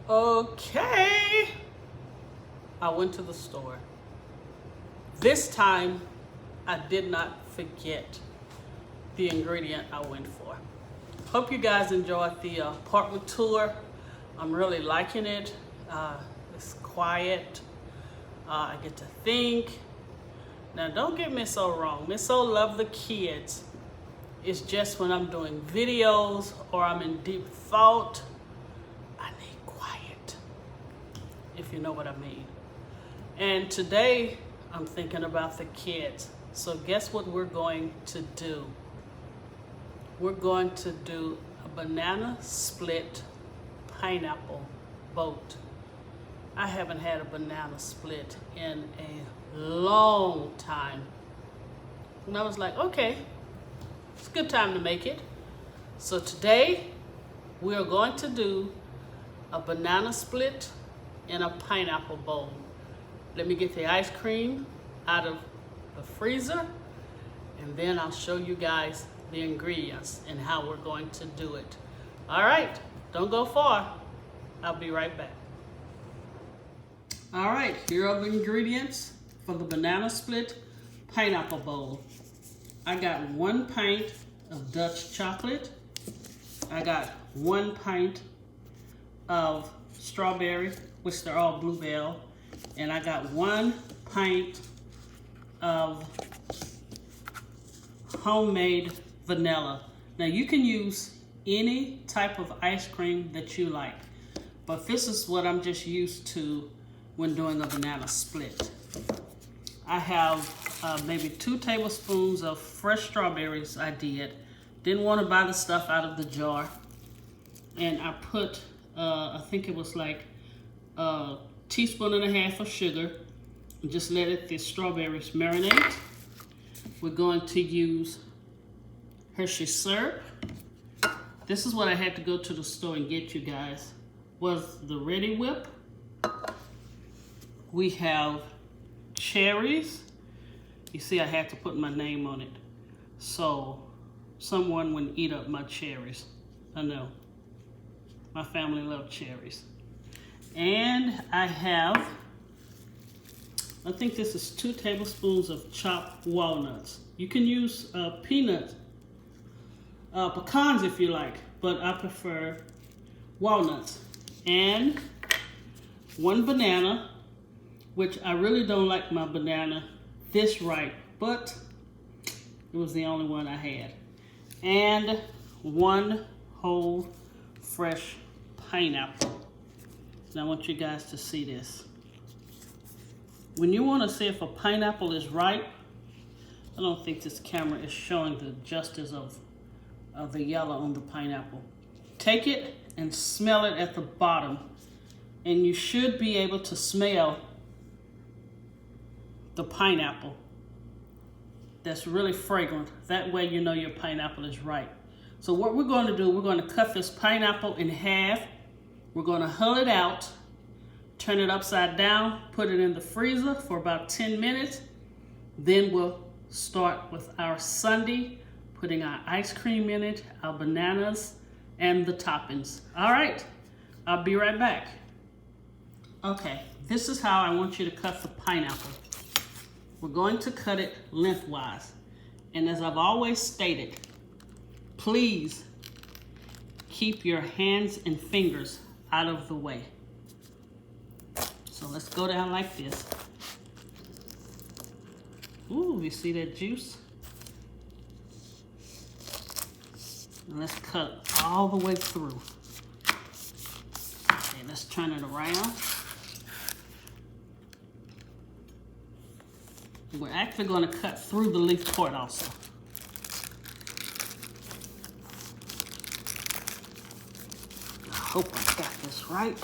Okay, I went to the store. This time, I did not forget the ingredient I went for. Hope you guys enjoyed the apartment tour. I'm really liking it. It's quiet. I get to think. Now, don't get Miss O wrong. Miss O love the kids. It's just when I'm doing videos or I'm in deep thought, I need quiet, if you know what I mean. And today, I'm thinking about the kids. So guess what we're going to do? We're going to do a banana split pineapple boat. I haven't had a banana split in a long time. And I was like, okay, it's a good time to make it. So today, we are going to do a banana split in a pineapple bowl. Let me get the ice cream out of the freezer, and then I'll show you guys the ingredients and how we're going to do it. All right, don't go far. I'll be right back. All right, here are the ingredients for the banana split pineapple bowl. I got 1 pint of Dutch chocolate. I got 1 pint of strawberry, which they're all Bluebell. And I got 1 pint of homemade vanilla. Now you can use any type of ice cream that you like, but this is what I'm just used to when doing a banana split. I have maybe 2 tablespoons of fresh strawberries I didn't want to buy the stuff out of the jar. And I put, I think it was like a teaspoon and a half of sugar, and just let the strawberries marinate. We're going to use Hershey syrup. This is what I had to go to the store and get, you guys, was the Ready Whip. We have cherries. You see, I had to put my name on it, so someone wouldn't eat up my cherries. I know, my family loves cherries. And I have, I think this is 2 tablespoons of chopped walnuts. You can use peanuts, pecans if you like, but I prefer walnuts. And 1 banana, which I really don't like my banana this ripe, but it was the only one I had. And 1 whole fresh pineapple. Now I want you guys to see this. When you want to see if a pineapple is ripe, I don't think this camera is showing the justice of the yellow on the pineapple. Take it and smell it at the bottom, and you should be able to smell the pineapple. That's really fragrant. That way you know your pineapple is ripe. So what we're going to do, we're going to cut this pineapple in half. We're going to hull it out, turn it upside down, put it in the freezer for about 10 minutes. Then we'll start with our sundae, putting our ice cream in it, our bananas, and the toppings. All right, I'll be right back. Okay, this is how I want you to cut the pineapple. We're going to cut it lengthwise. And as I've always stated, please keep your hands and fingers out of the way. So let's go down like this. Ooh, you see that juice? And let's cut all the way through. Okay, let's turn it around. We're actually going to cut through the leaf part also. I hope I got this right.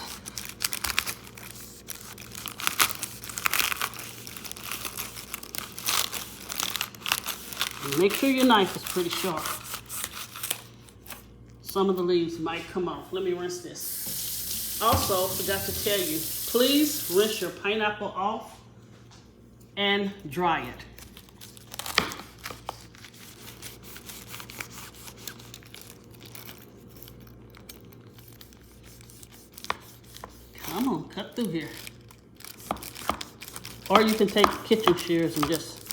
And make sure your knife is pretty sharp. Some of the leaves might come off. Let me rinse this. Also, forgot to tell you, please rinse your pineapple off and dry it. through here. Or you can take kitchen shears and just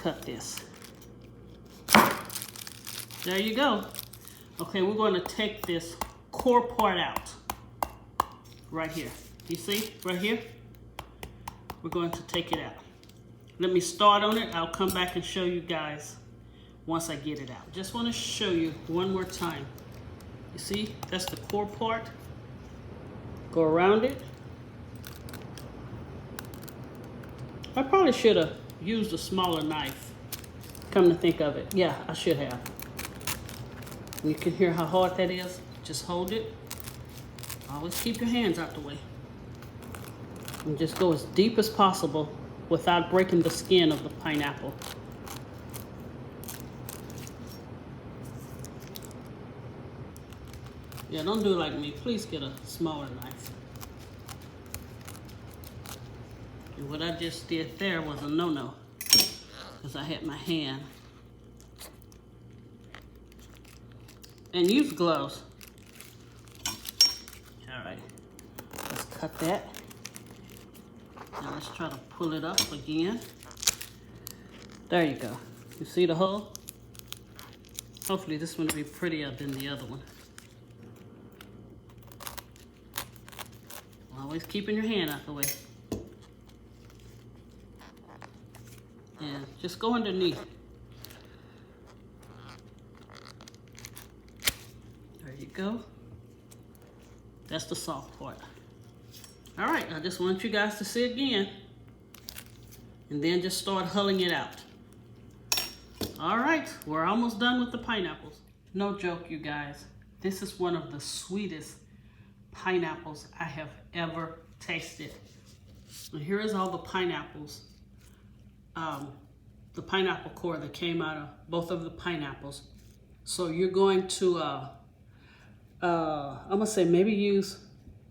cut this. There you go. Okay, we're going to take this core part out. Right here. You see? Right here? We're going to take it out. Let me start on it. I'll come back and show you guys once I get it out. Just want to show you one more time. You see? That's the core part. Go around it. I probably should have used a smaller knife. Come to think of it. Yeah, I should have. You can hear how hard that is. Just hold it. Always keep your hands out the way. And just go as deep as possible without breaking the skin of the pineapple. Yeah, don't do it like me. Please get a smaller knife. And what I just did there was a no-no, because I had my hand. And use gloves. All right, let's cut that. Now let's try to pull it up again. There you go. You see the hole? Hopefully this one will be prettier than the other one. Always keeping your hand out the way. And just go underneath. There you go. That's the soft part. All right, I just want you guys to see again. And then just start hulling it out. All right, we're almost done with the pineapples. No joke, you guys. This is one of the sweetest pineapples I have ever tasted. And here is all the pineapples. The pineapple core that came out of both of the pineapples. So you're going to, I'm gonna say maybe use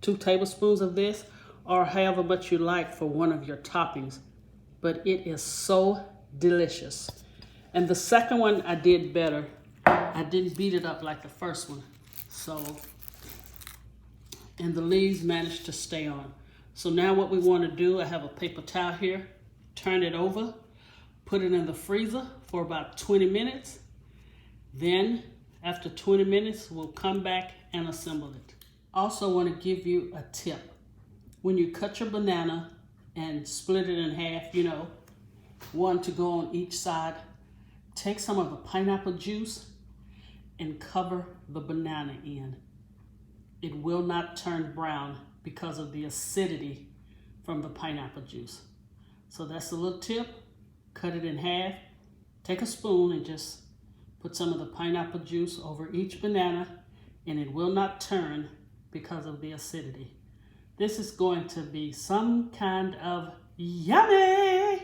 2 tablespoons of this, or however much you like for one of your toppings. But it is so delicious. And the second one I did better. I didn't beat it up like the first one. So, and the leaves managed to stay on. So now what we want to do, I have a paper towel here, turn it over, put it in the freezer for about 20 minutes. Then after 20 minutes, we'll come back and assemble it. Also want to give you a tip. When you cut your banana and split it in half, you know, one to go on each side, take some of the pineapple juice and cover the banana in. It will not turn brown because of the acidity from the pineapple juice. So that's a little tip. Cut it in half. Take a spoon and just put some of the pineapple juice over each banana, and it will not turn because of the acidity. This is going to be some kind of yummy.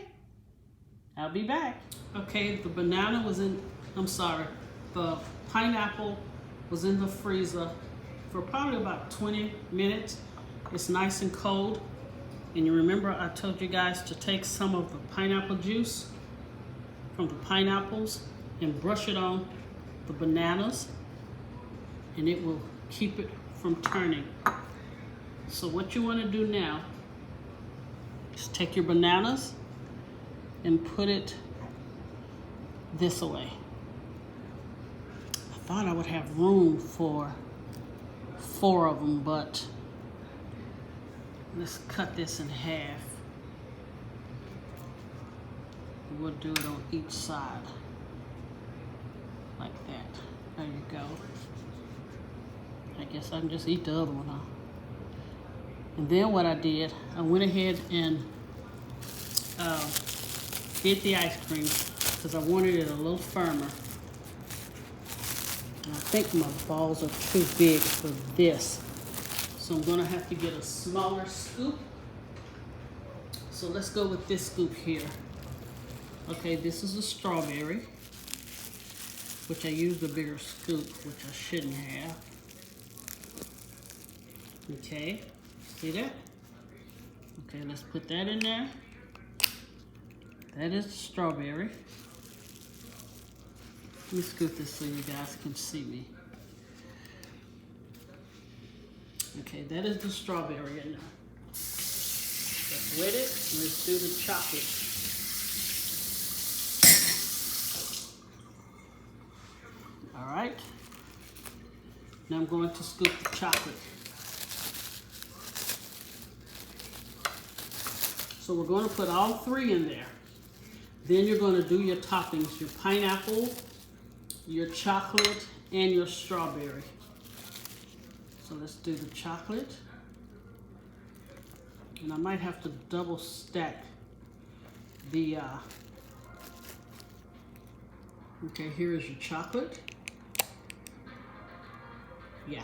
I'll be back. Okay, the banana was in, the pineapple was in the freezer for probably about 20 minutes. It's nice and cold. And you remember I told you guys to take some of the pineapple juice from the pineapples and brush it on the bananas, and it will keep it from turning. So what you want to do now is take your bananas and put it this way. I thought I would have room for 4 of them, but let's cut this in half. We'll do it on each side, like that. There you go. I guess I can just eat the other one, huh? And then what I did, I went ahead and did the ice cream because I wanted it a little firmer. And I think my balls are too big for this. So I'm gonna have to get a smaller scoop. So let's go with this scoop here. Okay, this is a strawberry, which I used a bigger scoop, which I shouldn't have. Okay, see that? Okay, let's put that in there. That is the strawberry. Let me scoop this so you guys can see me. Okay, that is the strawberry in there. Let's wet it. Let's do the chocolate. All right. Now I'm going to scoop the chocolate. So we're going to put all 3 in there. Then you're going to do your toppings, your pineapple, your chocolate, and your strawberry. So let's do the chocolate. And I might have to double stack the, okay, here is your chocolate. Yeah,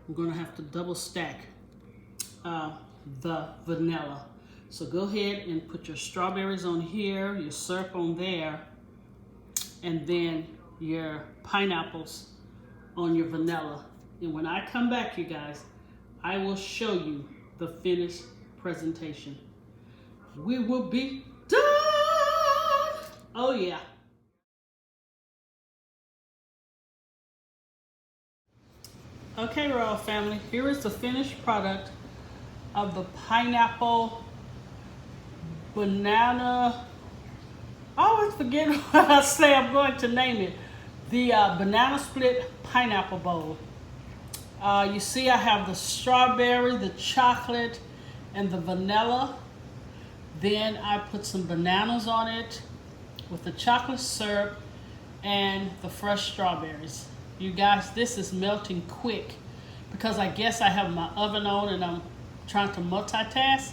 I'm gonna have to double stack the vanilla. So go ahead and put your strawberries on here, your syrup on there, and then your pineapples on your vanilla. And when I come back, you guys, I will show you the finished presentation. We will be done. Oh yeah. Okay, Royal Family, here is the finished product of the pineapple banana. I always forget what I say I'm going to name it. The Bananasplit pineapple bowl. You see I have the strawberry, the chocolate, and the vanilla. Then I put some bananas on it with the chocolate syrup and the fresh strawberries. You guys, this is melting quick because I guess I have my oven on and I'm trying to multitask,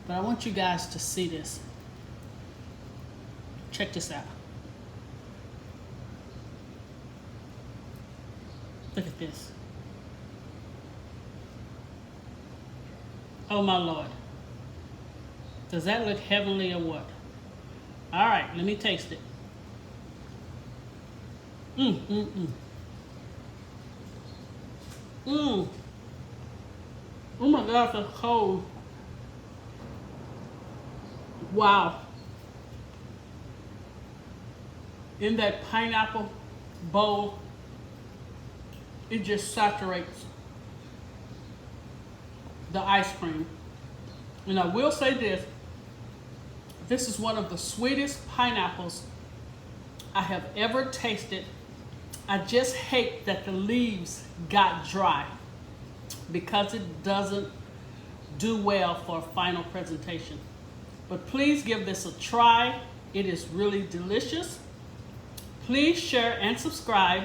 but I want you guys to see this. Check this out. Look at this. Oh my Lord. Does that look heavenly or what? All right, let me taste it. Oh my gosh, that's cold. Wow. In that pineapple bowl, it just saturates the ice cream. And I will say this is one of the sweetest pineapples I have ever tasted. I just hate that the leaves got dry because it doesn't do well for a final presentation. But please give this a try. It is really delicious. Please share and subscribe.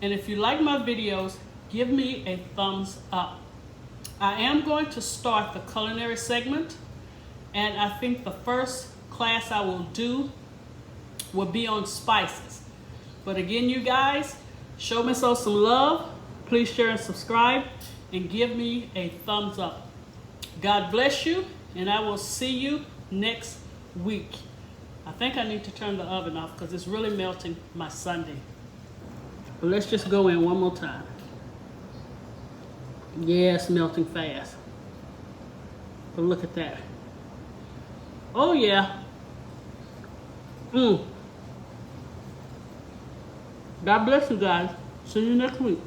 And if you like my videos, give me a thumbs up. I am going to start the culinary segment, and I think the first class I will do will be on spices. But again, you guys, show M.S.O some love. Please share and subscribe and give me a thumbs up. God bless you, and I will see you next week. I think I need to turn the oven off because it's really melting my sundae. But let's just go in one more time. Yeah, it's melting fast. But look at that. Oh yeah. God bless you guys. See you next week.